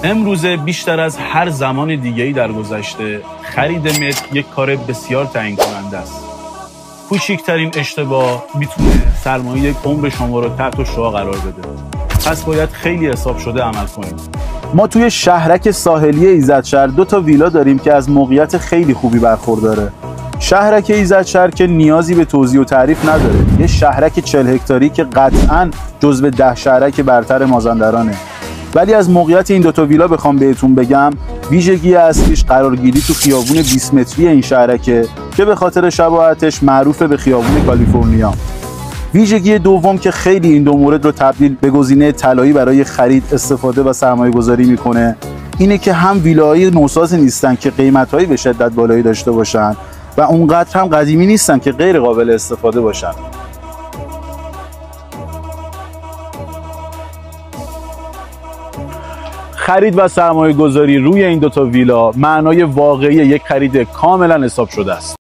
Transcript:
امروزه بیشتر از هر زمان دیگه‌ای در گذشته خرید متر یک کار بسیار تعیین کننده است. کوچکترین اشتباه میتونه سرمایه یک عمر شما رو تحت شعاع قرار بده. پس باید خیلی حساب شده عمل کنید. ما توی شهرک ساحلی ایزدشهر 2 تا ویلا داریم که از موقعیت خیلی خوبی برخورداره. شهرک ایزدشهر که نیازی به توضیح و تعریف نداره. یه شهرک 40 هکتاری که قطعاً جزو 10 شهرک برتر مازندرانه. ولی از موقعیت این 2 تا ویلا بخوام بهتون بگم، ویژگی اصلیش قرارگیری تو خیابون 20 متری این شهرکه که به خاطر شباهتش معروف به خیابون کالیفرنیا. ویژگی دوم که خیلی این دو مورد رو تبدیل به گزینه طلایی برای خرید، استفاده و سرمایه گذاری میکنه اینه که هم ویلاهای نوساز نیستن که قیمتهایی به شدت بالایی داشته باشن و اونقدر هم قدیمی نیستن که غیر قابل استفاده باشن. خرید و سرمایه گذاری روی این 2 تا ویلا معنای واقعی یک خرید کاملا حساب شده است.